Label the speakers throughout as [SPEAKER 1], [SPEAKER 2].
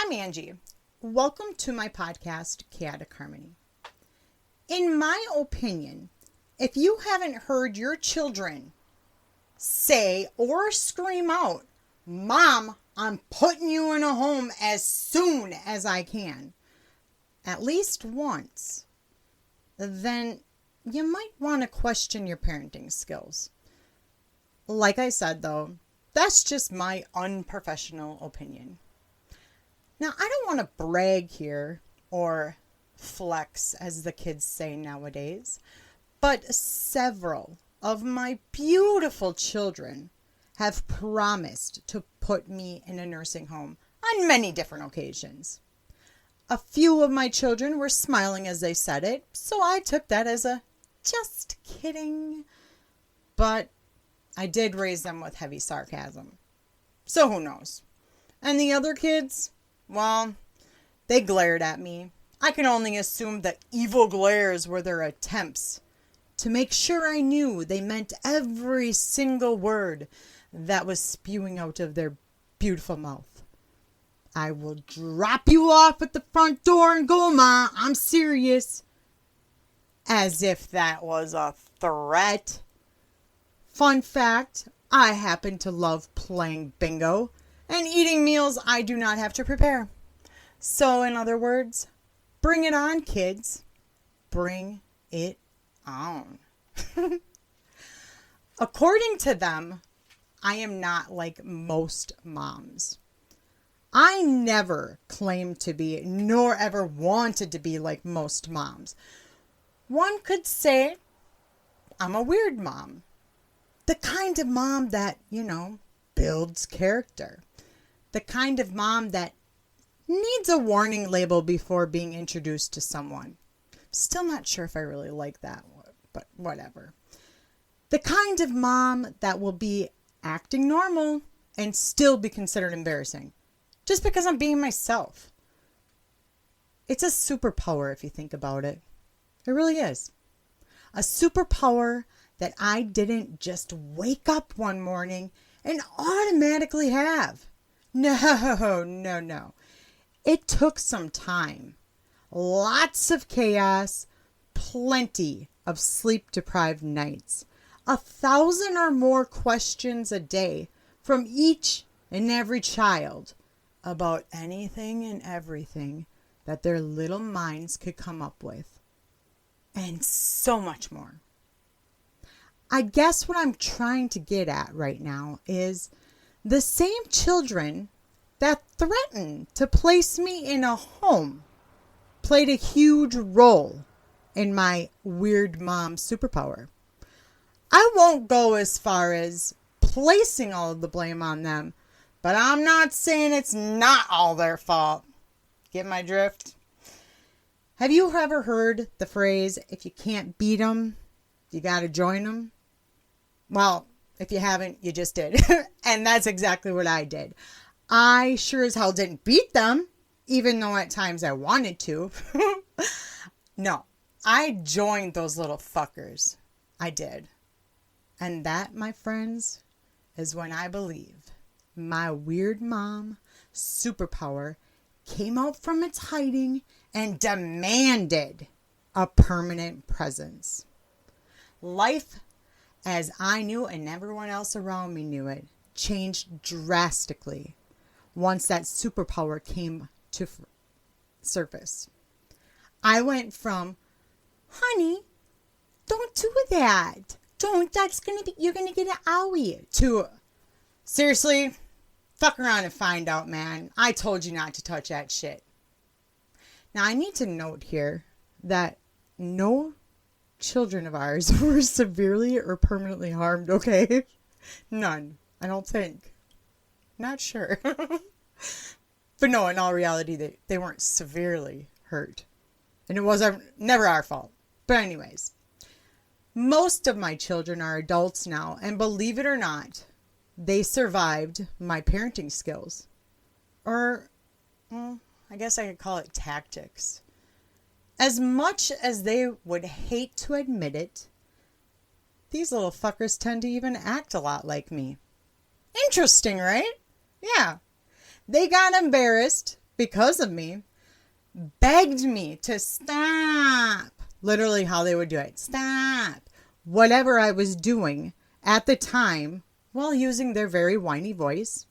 [SPEAKER 1] I'm Angie. Welcome to my podcast, Chaotic Harmony. In my opinion, if you haven't heard your children say or scream out, "Mom, I'm putting you in a home as soon as I can," at least once, then you might want to question your parenting skills. Like I said, though, that's just my unprofessional opinion. Now, I don't want to brag here or flex, as the kids say nowadays, but several of my beautiful children have promised to put me in a nursing home on many different occasions. A few of my children were smiling as they said it, so I took that as a just kidding. But I did raise them with heavy sarcasm. So who knows? And the other kids? Well, they glared at me. I can only assume that evil glares were their attempts to make sure I knew they meant every single word that was spewing out of their beautiful mouth. "I will drop you off at the front door and go, Ma. I'm serious." As if that was a threat. Fun fact, I happen to love playing bingo and eating meals I do not have to prepare. So, in other words, bring it on, kids. Bring it on. According to them, I am not like most moms. I never claimed to be, nor ever wanted to be like most moms. One could say I'm a weird mom. The kind of mom that, builds character. The kind of mom that needs a warning label before being introduced to someone. Still not sure if I really like that, but whatever. The kind of mom that will be acting normal and still be considered embarrassing, just because I'm being myself. It's a superpower if you think about it. It really is. A superpower that I didn't just wake up one morning and automatically have. No. It took some time. Lots of chaos, plenty of sleep-deprived nights, 1,000 or more questions a day from each and every child about anything and everything that their little minds could come up with, and so much more. I guess what I'm trying to get at right now is the same children that threatened to place me in a home played a huge role in my weird mom superpower. I won't go as far as placing all of the blame on them, but I'm not saying it's not all their fault. Get my drift? Have you ever heard the phrase, "If you can't beat 'em, you gotta join 'em"? Well, if you haven't, you just did. And that's exactly what I did. I sure as hell didn't beat them, even though at times I wanted to. No, I joined those little fuckers. I did. And that, my friends, is when I believe my weird mom superpower came out from its hiding and demanded a permanent presence. Life, as I knew and everyone else around me knew it, changed drastically once that superpower came to surface. I went from, "Honey, don't do that. Don't, you're gonna get an owie," to, "Seriously, fuck around and find out, man. I told you not to touch that shit." Now, I need to note here that no children of ours were severely or permanently harmed, okay? None. I don't think. Not sure. But no, in all reality, they weren't severely hurt. And it was never our fault. But anyways, most of my children are adults now, and believe it or not, they survived my parenting skills. Or, I guess I could call it tactics. As much as they would hate to admit it, these little fuckers tend to even act a lot like me. Interesting, right? Yeah. They got embarrassed because of me, begged me to stop. Literally how they would do it. Stop. Whatever I was doing at the time while using their very whiny voice.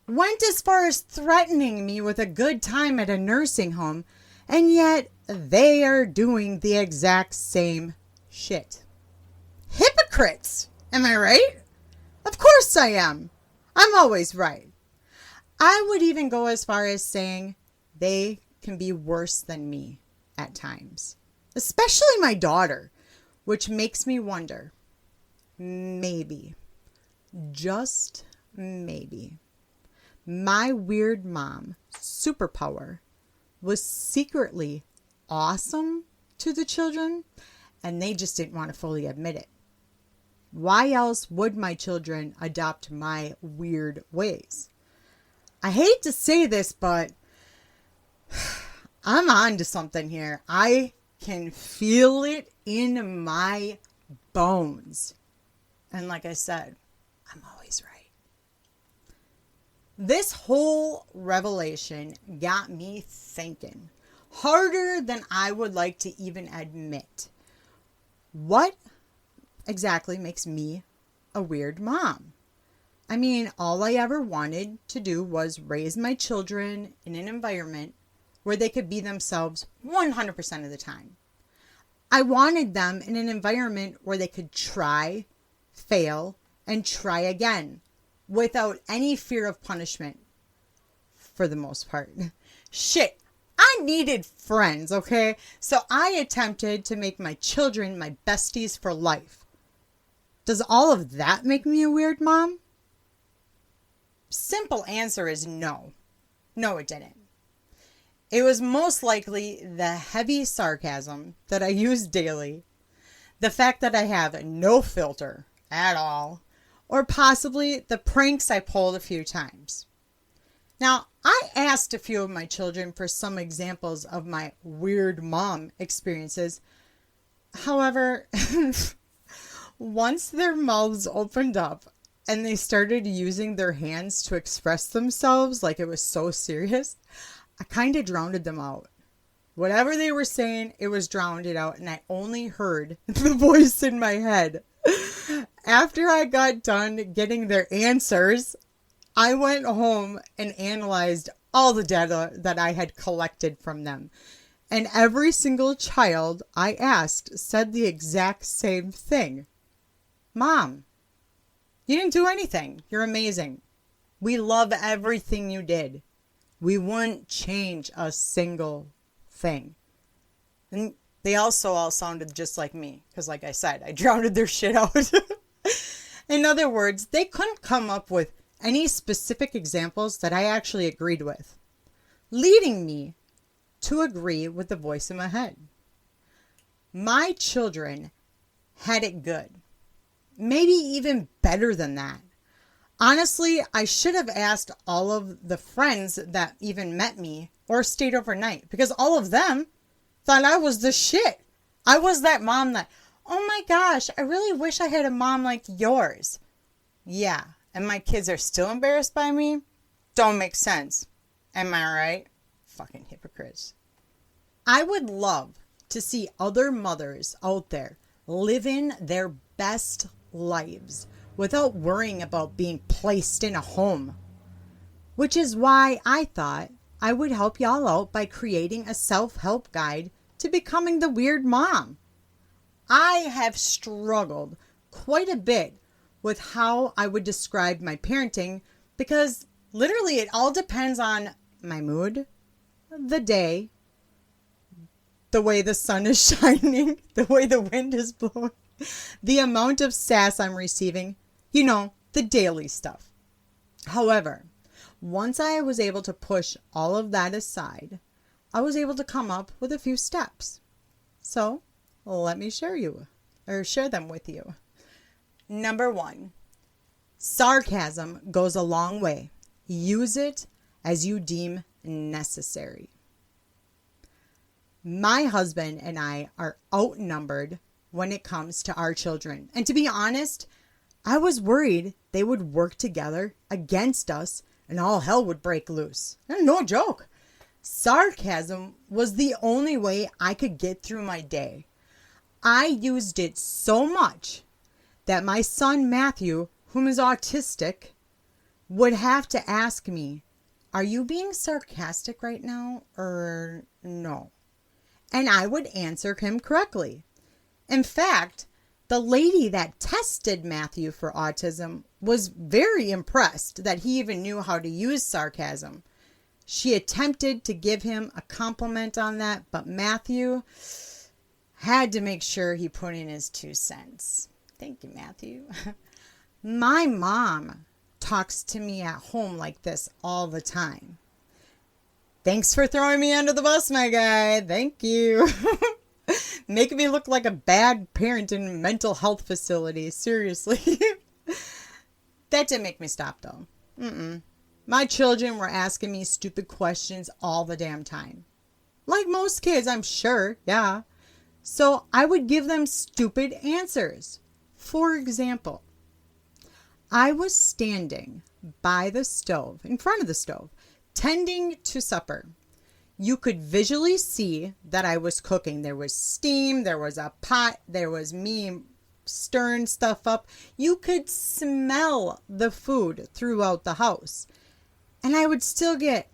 [SPEAKER 1] Went as far as threatening me with a good time at a nursing home, and yet they are doing the exact same shit. Hypocrites! Am I right? Of course I am. I'm always right. I would even go as far as saying they can be worse than me at times. Especially my daughter, which makes me wonder, maybe, just maybe, my weird mom superpower was secretly awesome to the children, and they just didn't want to fully admit it. Why else would my children adopt my weird ways? I hate to say this, but I'm on to something here. I can feel it in my bones. And like I said, I'm always right. This whole revelation got me thinking harder than I would like to even admit. What exactly makes me a weird mom? I mean, all I ever wanted to do was raise my children in an environment where they could be themselves 100% of the time. I wanted them in an environment where they could try, fail, and try again without any fear of punishment, for the most part. Shit, I needed friends, okay? So I attempted to make my children my besties for life. Does all of that make me a weird mom? Simple answer is no. No, it didn't. It was most likely the heavy sarcasm that I use daily, the fact that I have no filter at all, or possibly the pranks I pulled a few times. Now, I asked a few of my children for some examples of my weird mom experiences. However, once their mouths opened up and they started using their hands to express themselves like it was so serious, I kind of drowned them out. Whatever they were saying, it was drowned out, and I only heard the voice in my head. After I got done getting their answers, I went home and analyzed all the data that I had collected from them. And every single child I asked said the exact same thing. Mom, you didn't do anything. You're amazing. We love everything you did. We wouldn't change a single thing. And they also all sounded just like me. Because like I said, I drowned their shit out. In other words, they couldn't come up with any specific examples that I actually agreed with, leading me to agree with the voice in my head. My children had it good. Maybe even better than that. Honestly, I should have asked all of the friends that even met me or stayed overnight, because all of them thought I was the shit. I was that mom that, oh my gosh, I really wish I had a mom like yours. Yeah, and my kids are still embarrassed by me? Don't make sense. Am I right? Fucking hypocrites. I would love to see other mothers out there living their best lives without worrying about being placed in a home. Which is why I thought I would help y'all out by creating a self-help guide to becoming the weird mom. I have struggled quite a bit with how I would describe my parenting, because literally it all depends on my mood, the day, the way the sun is shining, the way the wind is blowing, the amount of sass I'm receiving, you know, the daily stuff. However, once I was able to push all of that aside, I was able to come up with a few steps. So let me share them with you. Number 1, sarcasm goes a long way. Use it as you deem necessary. My husband and I are outnumbered when it comes to our children. And to be honest, I was worried they would work together against us and all hell would break loose. And no joke. Sarcasm was the only way I could get through my day. I used it so much that my son Matthew, whom is autistic, would have to ask me, "Are you being sarcastic right now or no?" And I would answer him correctly. In fact, the lady that tested Matthew for autism was very impressed that he even knew how to use sarcasm. She attempted to give him a compliment on that, but Matthew had to make sure he put in his 2 cents. Thank you, Matthew. My mom talks to me at home like this all the time. Thanks for throwing me under the bus, my guy. Thank you. Making me look like a bad parent in a mental health facility. Seriously. That didn't make me stop, though. My children were asking me stupid questions all the damn time. Like most kids, I'm sure. Yeah. So I would give them stupid answers. For example, I was standing by the stove, in front of the stove, tending to supper. You could visually see that I was cooking. There was steam, there was a pot, there was me stirring stuff up. You could smell the food throughout the house. And I would still get,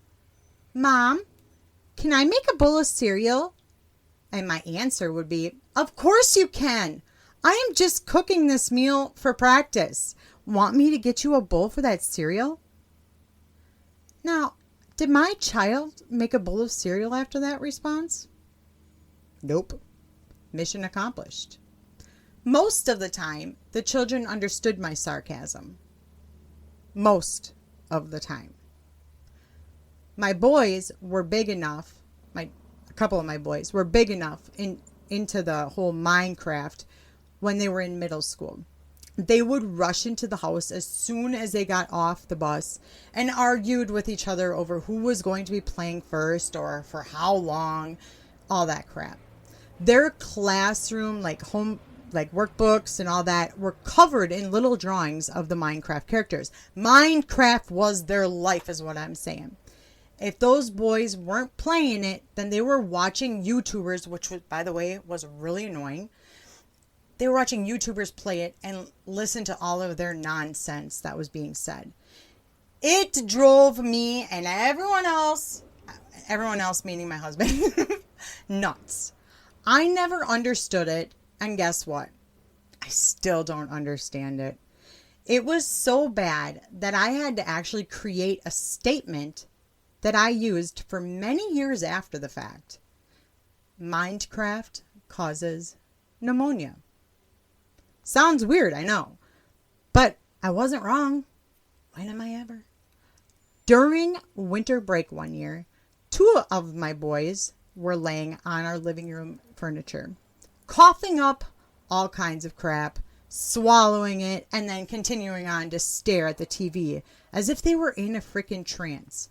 [SPEAKER 1] "Mom, can I make a bowl of cereal?" And my answer would be, "Of course you can. I am just cooking this meal for practice. Want me to get you a bowl for that cereal?" Now, did my child make a bowl of cereal after that response? Nope. Mission accomplished. Most of the time, the children understood my sarcasm. Most of the time. My boys were big enough, a couple of my boys were big enough into the whole Minecraft when they were in middle school. They would rush into the house as soon as they got off the bus and argued with each other over who was going to be playing first or for how long, all that crap. Their classroom, like workbooks and all that, were covered in little drawings of the Minecraft characters. Minecraft was their life, is what I'm saying. If those boys weren't playing it, then they were watching YouTubers, which, by the way, was really annoying. They were watching YouTubers play it and listen to all of their nonsense that was being said. It drove me and everyone else meaning my husband, nuts. I never understood it, and guess what? I still don't understand it. It was so bad that I had to actually create a statement that I used for many years after the fact. Minecraft causes pneumonia. Sounds weird, I know. But I wasn't wrong. When am I ever? During winter break one year, 2 of my boys were laying on our living room furniture, coughing up all kinds of crap, swallowing it, and then continuing on to stare at the TV as if they were in a freaking trance.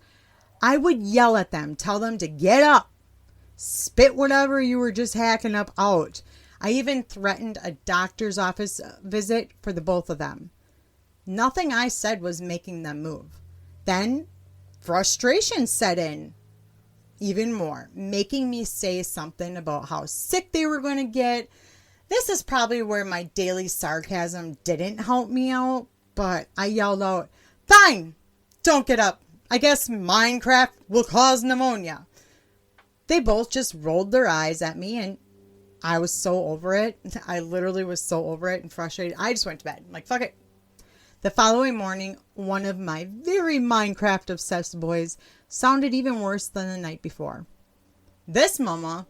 [SPEAKER 1] I would yell at them, tell them to get up, spit whatever you were just hacking up out. I even threatened a doctor's office visit for the both of them. Nothing I said was making them move. Then frustration set in even more, making me say something about how sick they were going to get. This is probably where my daily sarcasm didn't help me out, but I yelled out, "Fine, don't get up. I guess Minecraft will cause pneumonia." They both just rolled their eyes at me, and I was so over it. I literally was so over it and frustrated. I just went to bed. I'm like, fuck it. The following morning, one of my very Minecraft obsessed boys sounded even worse than the night before. This mama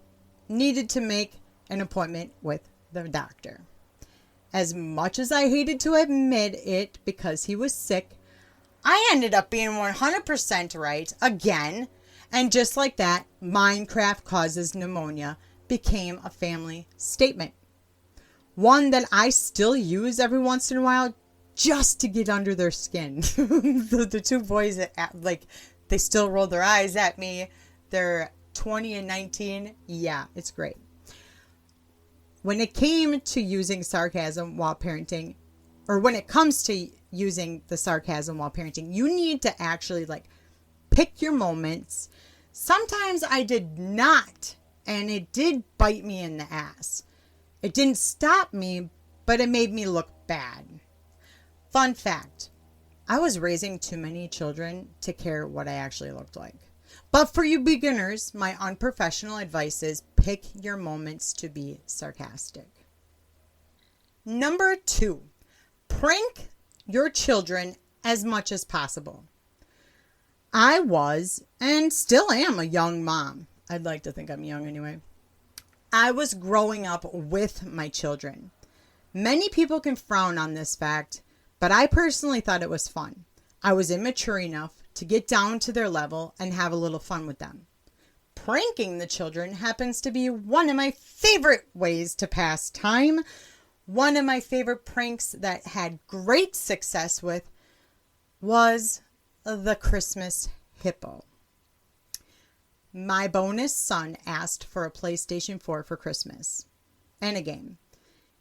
[SPEAKER 1] needed to make an appointment with the doctor. As much as I hated to admit it because he was sick, I ended up being 100% right again. And just like that, Minecraft causes pneumonia became a family statement. One that I still use every once in a while just to get under their skin. The 2 boys, they still roll their eyes at me. They're 20 and 19. Yeah, it's great. When it came to using sarcasm while parenting, or when it comes to using the sarcasm while parenting, you need to actually pick your moments, Sometimes I did not, and it did bite me in the ass. It didn't stop me, but it made me look bad. Fun fact, I was raising too many children to care what I actually looked like. But for you beginners, my unprofessional advice is pick your moments to be sarcastic. Number 2, prank your children as much as possible. I was, and still am, a young mom. I'd like to think I'm young anyway. I was growing up with my children. Many people can frown on this fact, but I personally thought it was fun. I was immature enough to get down to their level and have a little fun with them. Pranking the children happens to be one of my favorite ways to pass time. One of my favorite pranks that had great success with was the Christmas hippo. My bonus son asked for a PlayStation 4 for Christmas and a game.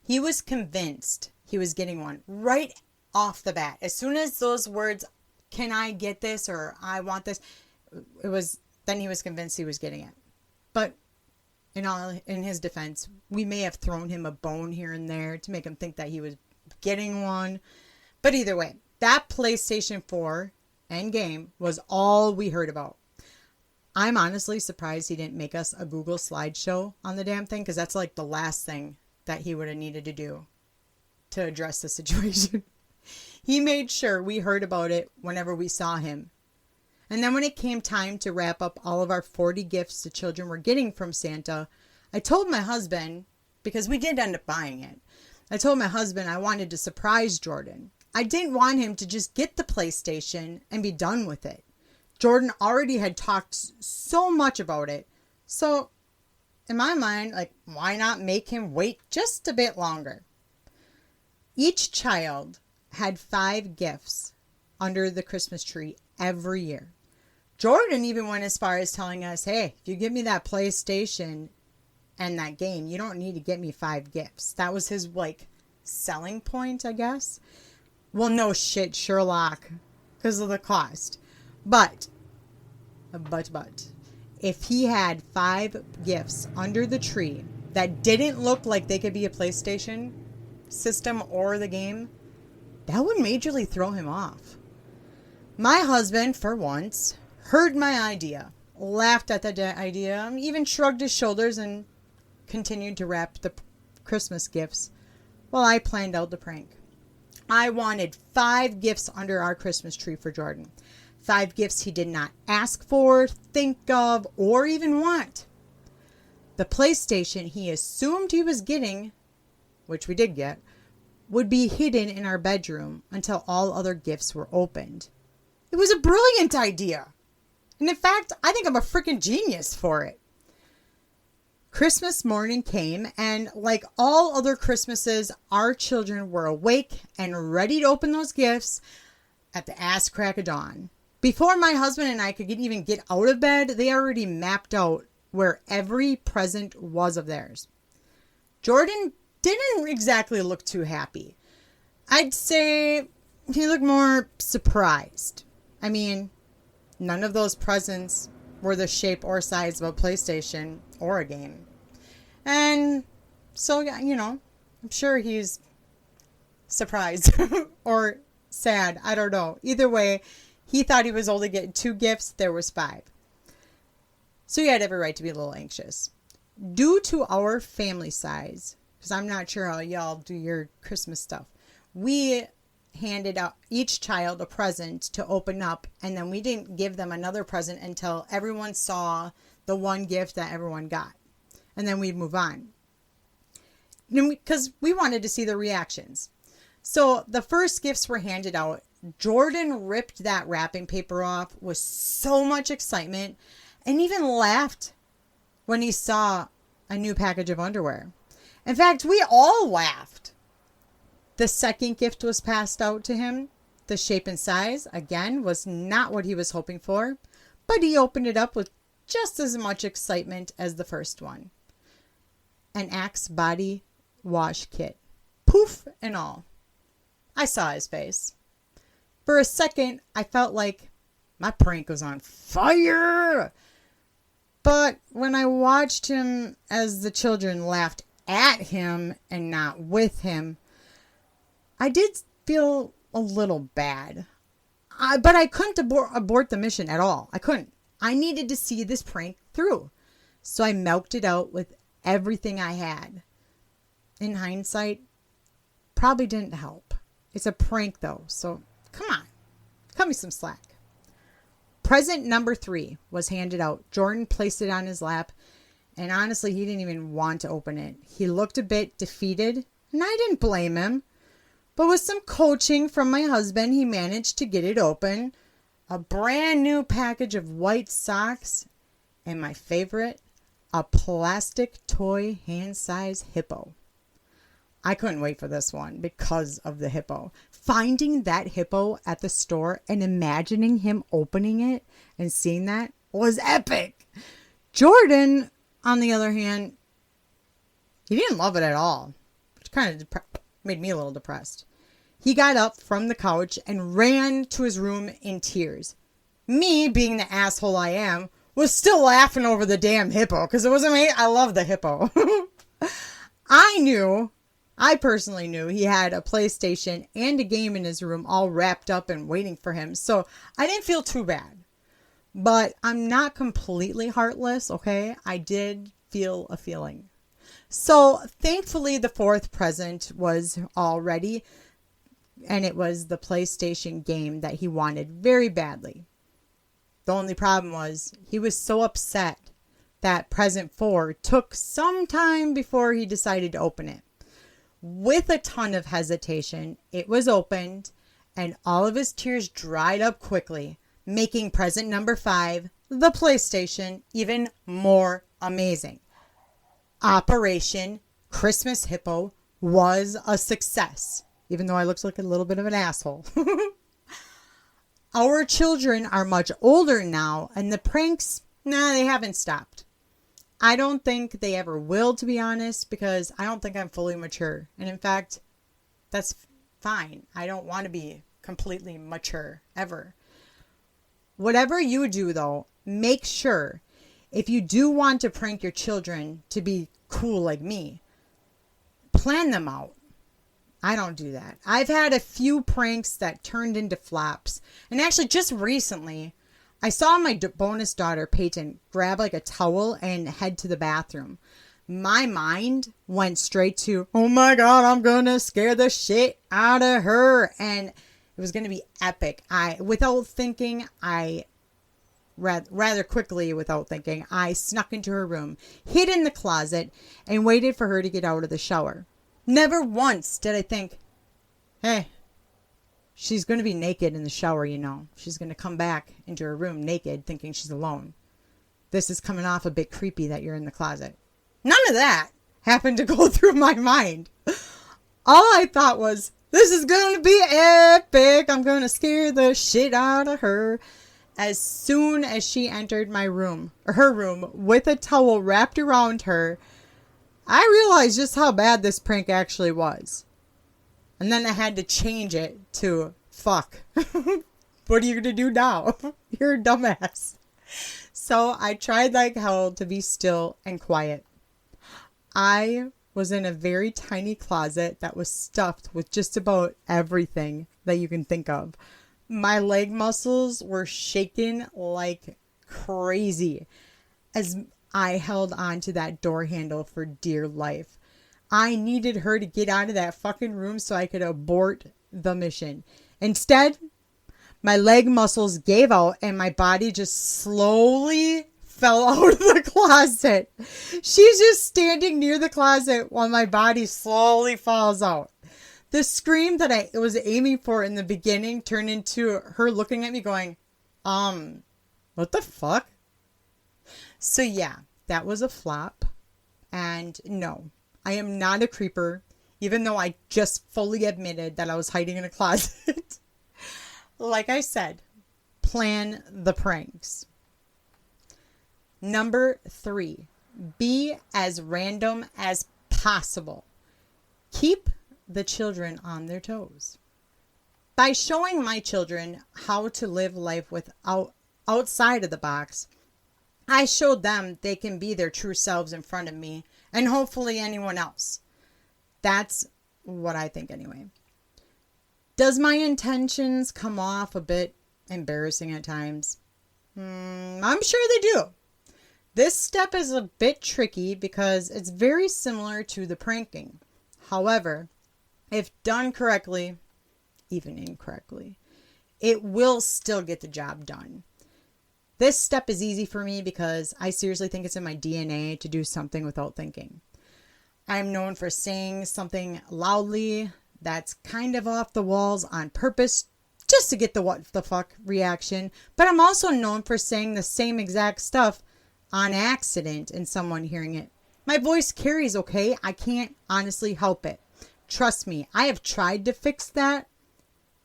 [SPEAKER 1] He was convinced he was getting one right off the bat. As soon as those words, can I get this or I want this, then he was convinced he was getting it. But in his defense, we may have thrown him a bone here and there to make him think that he was getting one. But either way, that PlayStation 4 and game was all we heard about. I'm honestly surprised he didn't make us a Google slideshow on the damn thing, because that's like the last thing that he would have needed to do to address the situation. He made sure we heard about it whenever we saw him. And then when it came time to wrap up all of our 40 gifts the children were getting from Santa, I told my husband, because we did end up buying it, I told my husband I wanted to surprise Jordan. I didn't want him to just get the PlayStation and be done with it. Jordan already had talked so much about it. So in my mind, why not make him wait just a bit longer? Each child had 5 gifts under the Christmas tree every year. Jordan even went as far as telling us, hey, if you give me that PlayStation and that game, you don't need to get me 5 gifts. That was his selling point, I guess. Well, no shit, Sherlock, because of the cost. But, if he had 5 gifts under the tree that didn't look like they could be a PlayStation system or the game, that would majorly throw him off. My husband, for once, heard my idea, laughed at the idea, even shrugged his shoulders and continued to wrap the Christmas gifts while I planned out the prank. I wanted 5 gifts under our Christmas tree for Jordan. 5 gifts he did not ask for, think of, or even want. The PlayStation he assumed he was getting, which we did get, would be hidden in our bedroom until all other gifts were opened. It was a brilliant idea. And in fact, I think I'm a freaking genius for it. Christmas morning came, and like all other Christmases, our children were awake and ready to open those gifts at the ass crack of dawn. Before my husband and I could even get out of bed, they already mapped out where every present was of theirs. Jordan didn't exactly look too happy. I'd say he looked more surprised. I mean, none of those presents were the shape or size of a PlayStation or a game. And so, I'm sure he's surprised or sad. I don't know. Either way, he thought he was only getting 2 gifts. There was 5. So he had every right to be a little anxious. Due to our family size, because I'm not sure how y'all do your Christmas stuff, we handed out each child a present to open up, and then we didn't give them another present until everyone saw the one gift that everyone got. And then we'd move on. Because we wanted to see the reactions. So the first gifts were handed out. Jordan ripped that wrapping paper off with so much excitement and even laughed when he saw a new package of underwear. In fact, we all laughed. The second gift was passed out to him. The shape and size, again, was not what he was hoping for, but he opened it up with just as much excitement as the first one. An Axe body wash kit. Poof and all. I saw his face. For a second, I felt like my prank was on fire. But when I watched him as the children laughed at him and not with him, I did feel a little bad. But I couldn't abort the mission at all. I couldn't. I needed to see this prank through. So I milked it out with everything I had. In hindsight, probably didn't help. It's a prank though, so come on. Cut me some slack. Present number 3 was handed out. Jordan placed it on his lap, and honestly, he didn't even want to open it. He looked a bit defeated, and I didn't blame him. But with some coaching from my husband, he managed to get it open. A brand new package of white socks, and my favorite, a plastic toy hand-sized hippo. I couldn't wait for this one because of the hippo. Finding that hippo at the store and imagining him opening it and seeing that was epic. Jordan, on the other hand, he didn't love it at all, which kind of made me a little depressed. He got up from the couch and ran to his room in tears. Me, being the asshole I am, was still laughing over the damn hippo because it wasn't me. I love the hippo. I personally knew he had a PlayStation and a game in his room all wrapped up and waiting for him. So I didn't feel too bad. But I'm not completely heartless, okay? I did feel a feeling. So thankfully the 4th present was all ready. And it was the PlayStation game that he wanted very badly. The only problem was he was so upset that present 4 took some time before he decided to open it. With a ton of hesitation, it was opened and all of his tears dried up quickly, making present number 5, the PlayStation, even more amazing. Operation Christmas Hippo was a success, even though I looked like a little bit of an asshole. Our children are much older now, and the pranks, they haven't stopped. I don't think they ever will, to be honest, because I don't think I'm fully mature. And in fact, that's fine. I don't want to be completely mature, ever. Whatever you do, though, make sure, if you do want to prank your children to be cool like me, plan them out. I don't do that. I've had a few pranks that turned into flops. And actually, just recently, I saw my bonus daughter, Peyton, grab like a towel and head to the bathroom. My mind went straight to, oh my God, I'm going to scare the shit out of her. And it was going to be epic. Rather quickly, without thinking, I snuck into her room, hid in the closet, and waited for her to get out of the shower. Never once did I think, hey, she's going to be naked in the shower, you know. She's going to come back into her room naked, thinking she's alone. This is coming off a bit creepy that you're in the closet. None of that happened to go through my mind. All I thought was, this is going to be epic. I'm going to scare the shit out of her. As soon as she entered my room, or her room, with a towel wrapped around her, I realized just how bad this prank actually was. And then I had to change it to, fuck. What are you going to do now? You're a dumbass. So I tried like hell to be still and quiet. I was in a very tiny closet that was stuffed with just about everything that you can think of. My leg muscles were shaking like crazy as I held onto that door handle for dear life. I needed her to get out of that fucking room so I could abort the mission. Instead, my leg muscles gave out and my body just slowly fell out of the closet. She's just standing near the closet while my body slowly falls out. The scream that I was aiming for in the beginning turned into her looking at me going, what the fuck? So yeah, that was a flop. And no, I am not a creeper, even though I just fully admitted that I was hiding in a closet. Like I said, plan the pranks. Number 3, be as random as possible. Keep the children on their toes. By showing my children how to live life outside of the box, I showed them they can be their true selves in front of me and hopefully anyone else. That's what I think anyway. Does my intentions come off a bit embarrassing at times? I'm sure they do. This step is a bit tricky because it's very similar to the pranking. However, if done correctly, even incorrectly, it will still get the job done. This step is easy for me because I seriously think it's in my DNA to do something without thinking. I'm known for saying something loudly that's kind of off the walls on purpose just to get the what the fuck reaction. But I'm also known for saying the same exact stuff on accident and someone hearing it. My voice carries, okay? I can't honestly help it. Trust me, I have tried to fix that,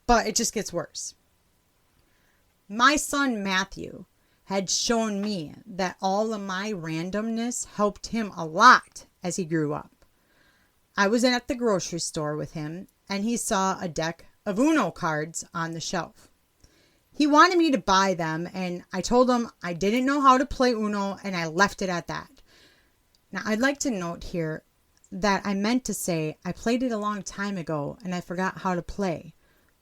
[SPEAKER 1] but it just gets worse. My son Matthew had shown me that all of my randomness helped him a lot as he grew up. I was at the grocery store with him and he saw a deck of Uno cards on the shelf. He wanted me to buy them and I told him I didn't know how to play Uno and I left it at that. Now I'd like to note here that I meant to say I played it a long time ago and I forgot how to play.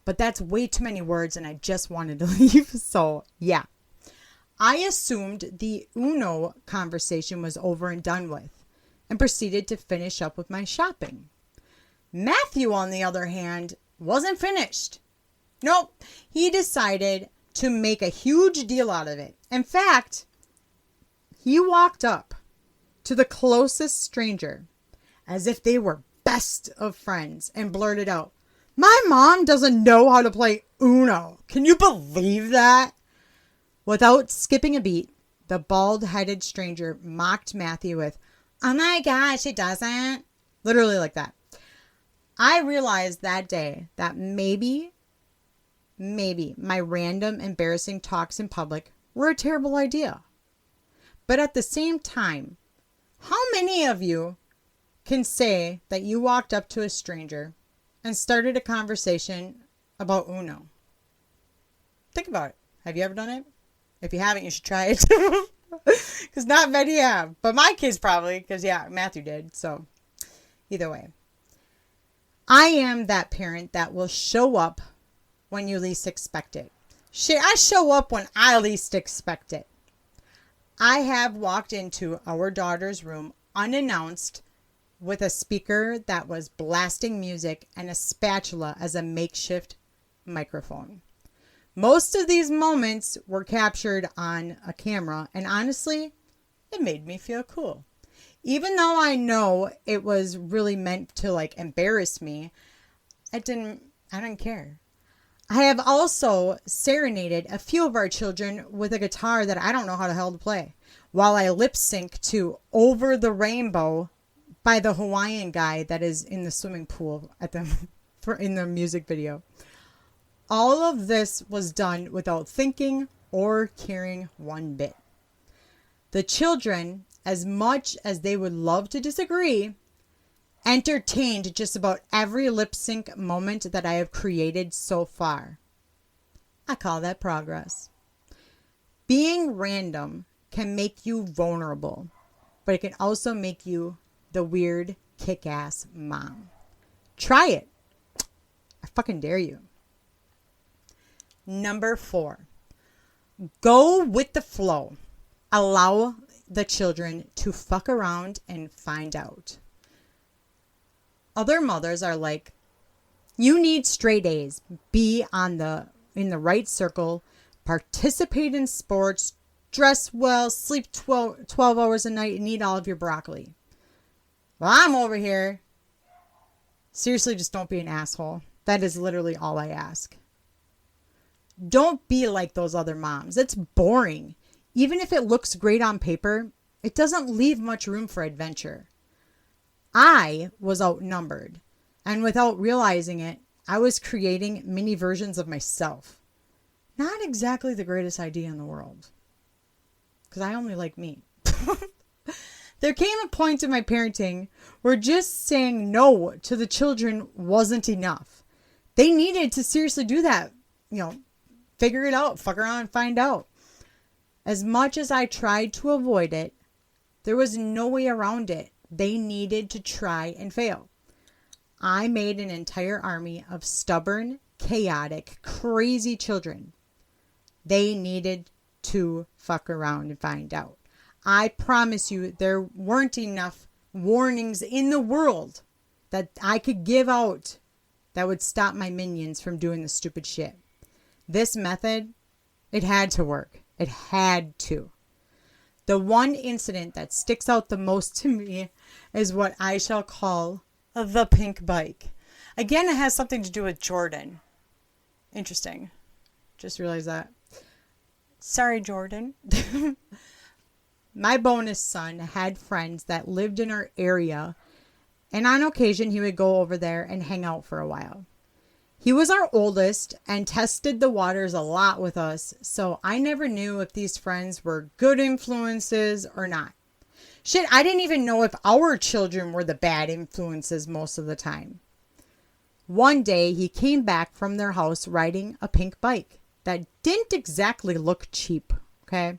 [SPEAKER 1] But that's way too many words and I just wanted to leave. So yeah. I assumed the Uno conversation was over and done with and proceeded to finish up with my shopping. Matthew, on the other hand, wasn't finished. Nope, he decided to make a huge deal out of it. In fact, he walked up to the closest stranger as if they were best of friends and blurted out, "My mom doesn't know how to play Uno. Can you believe that?" Without skipping a beat, the bald-headed stranger mocked Matthew with, "Oh my gosh, she doesn't." Literally like that. I realized that day that maybe my random embarrassing talks in public were a terrible idea. But at the same time, how many of you can say that you walked up to a stranger and started a conversation about Uno? Think about it. Have you ever done it? If you haven't, you should try it. Because not many have. But my kids probably, because yeah, Matthew did. So either way. I am that parent that will show up when you least expect it. I show up when I least expect it. I have walked into our daughter's room unannounced with a speaker that was blasting music and a spatula as a makeshift microphone. Most of these moments were captured on a camera, and honestly, it made me feel cool. Even though I know it was really meant to like embarrass me, I didn't care. I have also serenaded a few of our children with a guitar that I don't know how the hell to play, while I lip sync to Over the Rainbow by the Hawaiian guy that is in the swimming pool in the music video. All of this was done without thinking or caring one bit. The children, as much as they would love to disagree, entertained just about every lip sync moment that I have created so far. I call that progress. Being random can make you vulnerable, but it can also make you the weird, kick-ass mom. Try it. I fucking dare you. Number 4, go with the flow. Allow the children to fuck around and find out. Other mothers are like, you need straight A's. Be in the right circle. Participate in sports. Dress well. Sleep 12 hours a night and eat all of your broccoli. Well, I'm over here. Seriously, just don't be an asshole. That is literally all I ask. Don't be like those other moms. It's boring. Even if it looks great on paper, it doesn't leave much room for adventure. I was outnumbered, and without realizing it, I was creating mini versions of myself. Not exactly the greatest idea in the world, because I only like me. There came a point in my parenting where just saying no to the children wasn't enough. They needed to seriously do that, figure it out, fuck around and find out. As much as I tried to avoid it, there was no way around it. They needed to try and fail. I made an entire army of stubborn, chaotic, crazy children. They needed to fuck around and find out. I promise you, there weren't enough warnings in the world that I could give out that would stop my minions from doing the stupid shit. This method, it had to work. It had to. The one incident that sticks out the most to me is what I shall call the pink bike. Again, it has something to do with Jordan. Interesting. Just realized that. Sorry, Jordan. My bonus son had friends that lived in our area, and on occasion he would go over there and hang out for a while. He was our oldest and tested the waters a lot with us, so I never knew if these friends were good influences or not. Shit, I didn't even know if our children were the bad influences most of the time. One day he came back from their house riding a pink bike that didn't exactly look cheap, okay?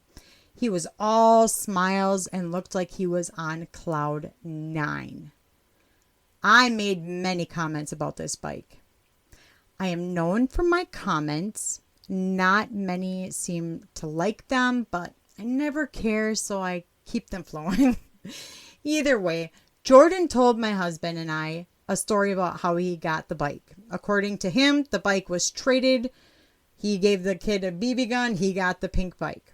[SPEAKER 1] He was all smiles and looked like he was on cloud 9. I made many comments about this bike. I am known for my comments. Not many seem to like them, but I never care, so I keep them flowing. Either way, Jordan told my husband and I a story about how he got the bike. According to him, the bike was traded. He gave the kid a BB gun. He got the pink bike.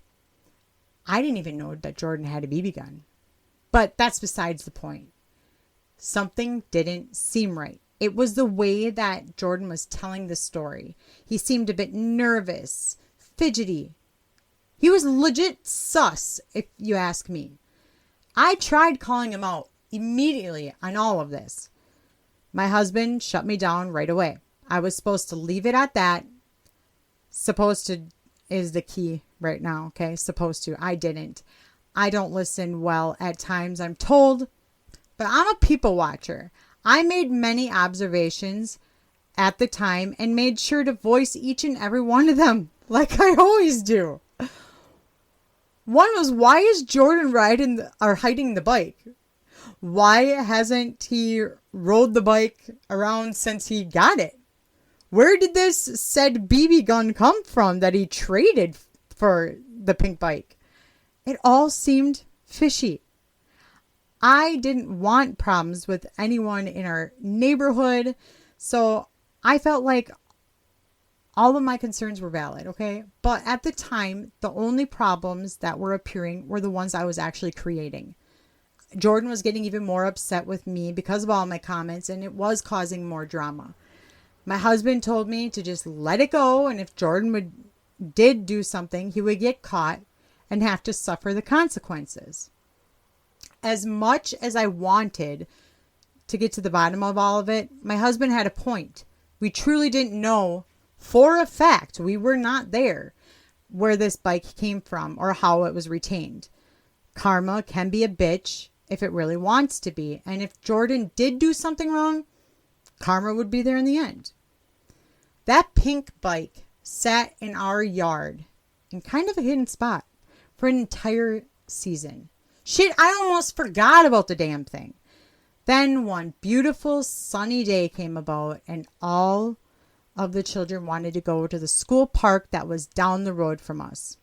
[SPEAKER 1] I didn't even know that Jordan had a BB gun. But that's besides the point. Something didn't seem right. It was the way that Jordan was telling the story. He seemed a bit nervous, fidgety. He was legit sus, if you ask me. I tried calling him out immediately on all of this. My husband shut me down right away. I was supposed to leave it at that. Supposed to is the key right now, okay? Supposed to. I didn't. I don't listen well at times, I'm told. But I'm a people watcher. I made many observations at the time and made sure to voice each and every one of them, like I always do. One was, why is Jordan hiding the bike? Why hasn't he rode the bike around since he got it? Where did this said BB gun come from that he traded for the pink bike? It all seemed fishy. I didn't want problems with anyone in our neighborhood, so I felt like all of my concerns were valid, okay? But at the time, the only problems that were appearing were the ones I was actually creating. Jordan was getting even more upset with me because of all my comments, and it was causing more drama. My husband told me to just let it go, and if Jordan did do something, he would get caught and have to suffer the consequences. As much as I wanted to get to the bottom of all of it, my husband had a point. We truly didn't know for a fact, we were not there, where this bike came from or how it was retained. Karma can be a bitch if it really wants to be. And if Jordan did do something wrong, karma would be there in the end. That pink bike sat in our yard in kind of a hidden spot for an entire season. Shit, I almost forgot about the damn thing. Then one beautiful sunny day came about and all of the children wanted to go to the school park that was down the road from us.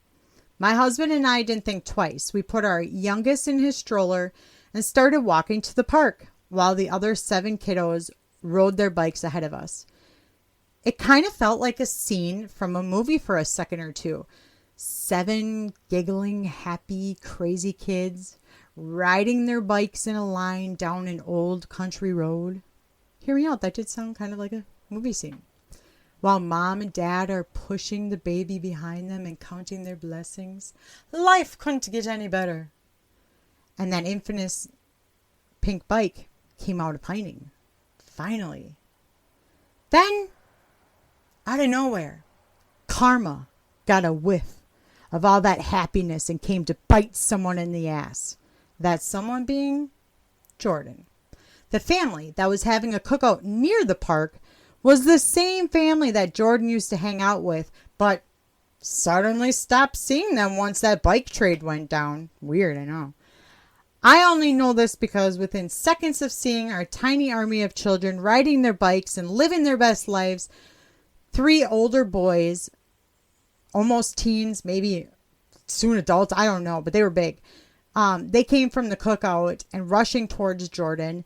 [SPEAKER 1] My husband and I didn't think twice. We put our youngest in his stroller and started walking to the park while the other 7 kiddos rode their bikes ahead of us. It kind of felt like a scene from a movie for a second or two. 7 giggling, happy, crazy kids riding their bikes in a line down an old country road. Hear me out, that did sound kind of like a movie scene. While mom and dad are pushing the baby behind them and counting their blessings. Life couldn't get any better. And that infamous pink bike came out of pining. Finally. Then, out of nowhere, karma got a whiff of all that happiness and came to bite someone in the ass. That someone being Jordan. The family that was having a cookout near the park was the same family that Jordan used to hang out with, but suddenly stopped seeing them once that bike trade went down. Weird, I know. I only know this because within seconds of seeing our tiny army of children riding their bikes and living their best lives, 3 older boys, almost teens, maybe soon adults, I don't know, but they were big. They came from the cookout and rushing towards Jordan,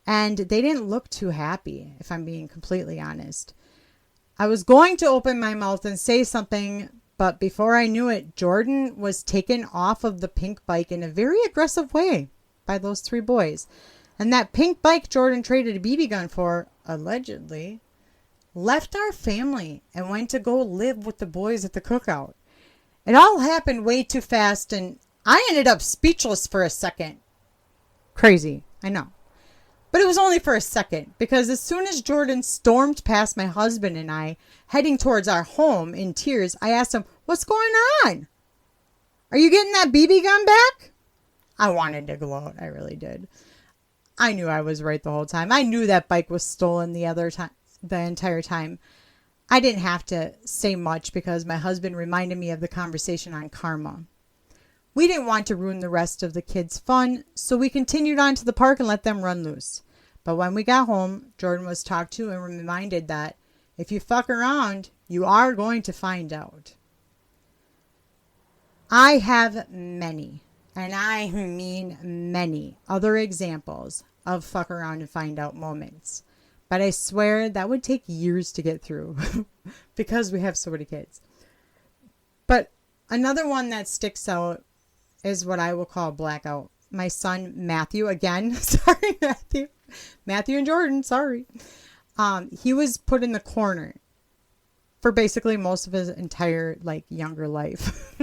[SPEAKER 1] and they didn't look too happy, if I'm being completely honest. I was going to open my mouth and say something, but before I knew it, Jordan was taken off of the pink bike in a very aggressive way by those 3 boys. And that pink bike Jordan traded a BB gun for, allegedly, left our family and went to go live with the boys at the cookout. It all happened way too fast, and I ended up speechless for a second. Crazy, I know. But it was only for a second, because as soon as Jordan stormed past my husband and I, heading towards our home in tears, I asked him, "What's going on? Are you getting that BB gun back?" I wanted to gloat. I really did. I knew I was right the whole time. I knew that bike was stolen the entire time. I didn't have to say much because my husband reminded me of the conversation on karma. We didn't want to ruin the rest of the kids' fun, so we continued on to the park and let them run loose. But when we got home, Jordan was talked to and reminded that if you fuck around, you are going to find out. I have many, and I mean many, other examples of fuck around and find out moments. But I swear that would take years to get through because we have so many kids. But another one that sticks out is what I will call blackout. My son, Matthew, again, sorry, Matthew and Jordan, sorry. He was put in the corner for basically most of his entire, younger life.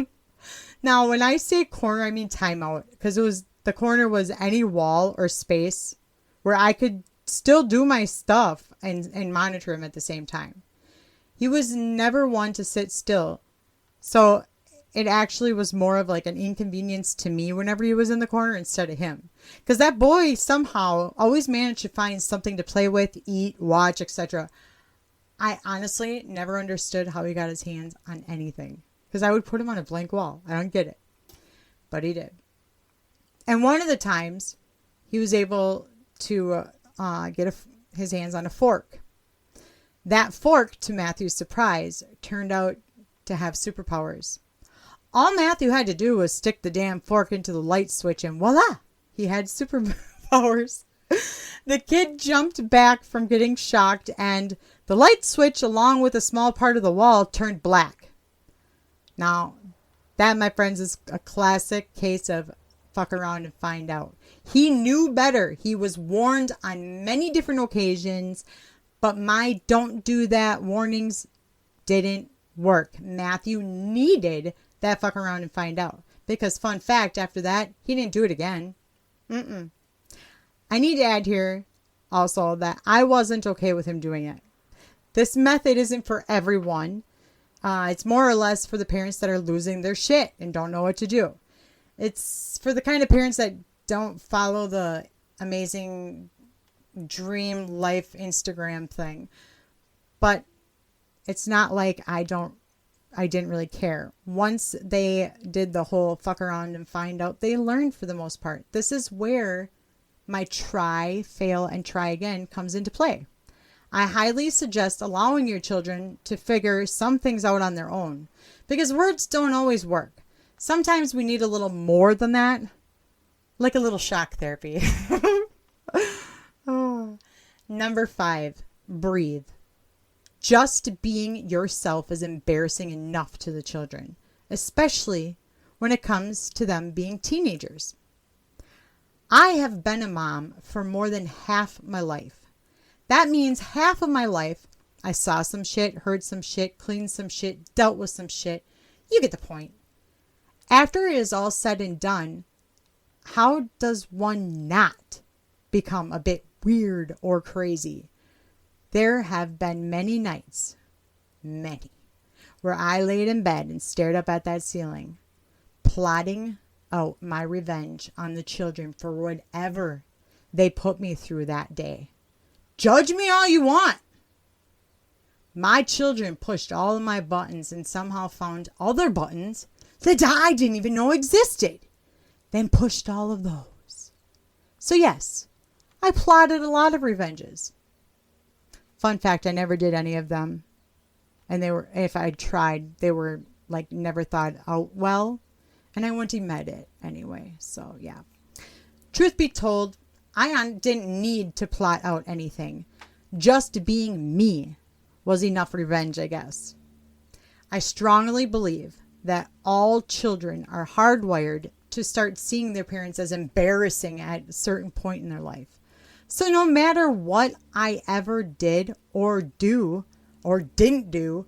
[SPEAKER 1] Now, when I say corner, I mean timeout, because the corner was any wall or space where I could still do my stuff and monitor him at the same time. He was never one to sit still. So it actually was more of an inconvenience to me whenever he was in the corner instead of him. Because that boy somehow always managed to find something to play with, eat, watch, etc. I honestly never understood how he got his hands on anything. Because I would put him on a blank wall. I don't get it. But he did. And one of the times, he was able to get his hands on a fork. That fork, to Matthew's surprise, turned out to have superpowers. All Matthew had to do was stick the damn fork into the light switch and voila, he had superpowers. The kid jumped back from getting shocked and the light switch, along with a small part of the wall, turned black. Now, that, my friends, is a classic case of fuck around and find out. He knew better. He was warned on many different occasions, but my don't do that warnings didn't work. Matthew needed that fuck around and find out. Because, fun fact, after that, he didn't do it again. I need to add here also that I wasn't okay with him doing it. This method isn't for everyone. It's more or less for the parents that are losing their shit and don't know what to do. It's for the kind of parents that don't follow the amazing dream life Instagram thing. But it's not like I didn't really care. Once they did the whole fuck around and find out, they learned for the most part. This is where my try, fail, and try again comes into play. I highly suggest allowing your children to figure some things out on their own, because words don't always work. Sometimes we need a little more than that, like a little shock therapy. Number 5, breathe. Just being yourself is embarrassing enough to the children, especially when it comes to them being teenagers. I have been a mom for more than half my life. That means half of my life, I saw some shit, heard some shit, cleaned some shit, dealt with some shit. You get the point. After it is all said and done, how does one not become a bit weird or crazy? There have been many nights, where I laid in bed and stared up at that ceiling, plotting out my revenge on the children for whatever they put me through that day. Judge me all you want. My children pushed all of my buttons and somehow found other buttons that I didn't even know existed, then pushed all of those. So yes, I plotted a lot of revenges. Fun fact, I never did any of them. And if I tried, they were like never thought out well. And I wouldn't admit it anyway. So yeah. Truth be told, I didn't need to plot out anything. Just being me was enough revenge, I guess. I strongly believe that all children are hardwired to start seeing their parents as embarrassing at a certain point in their life. So no matter what I ever did or do or didn't do,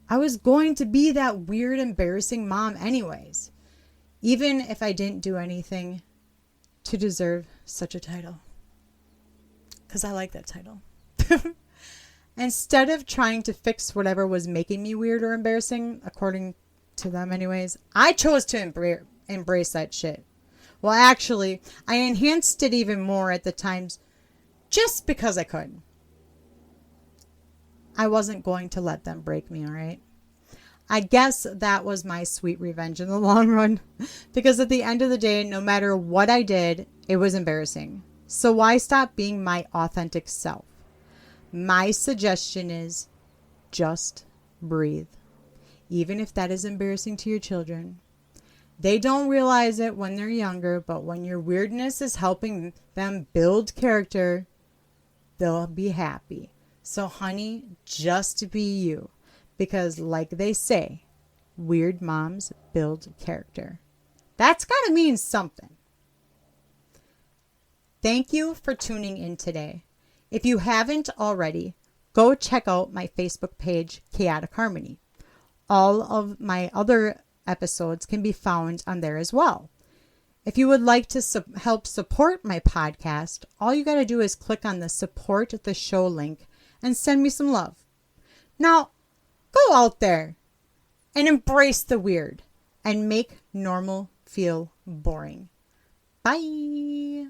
[SPEAKER 1] I was going to be that weird, embarrassing mom anyways, even if I didn't do anything to deserve such a title. Because I like that title. Instead of trying to fix whatever was making me weird or embarrassing, according to them anyways, I chose to embrace that shit. Well, actually, I enhanced it even more at the times just because I could. I wasn't going to let them break me, all right? I guess that was my sweet revenge in the long run, because at the end of the day, no matter what I did, it was embarrassing. So why stop being my authentic self? My suggestion is just breathe. Even if that is embarrassing to your children. They don't realize it when they're younger, but when your weirdness is helping them build character, they'll be happy. So honey, just be you. Because like they say, weird moms build character. That's got to mean something. Thank you for tuning in today. If you haven't already, go check out my Facebook page, Chaotic Harmony. All of my other episodes can be found on there as well. If you would like to help support my podcast, all you got to do is click on the support the show link and send me some love. Now, go out there and embrace the weird and make normal feel boring. Bye.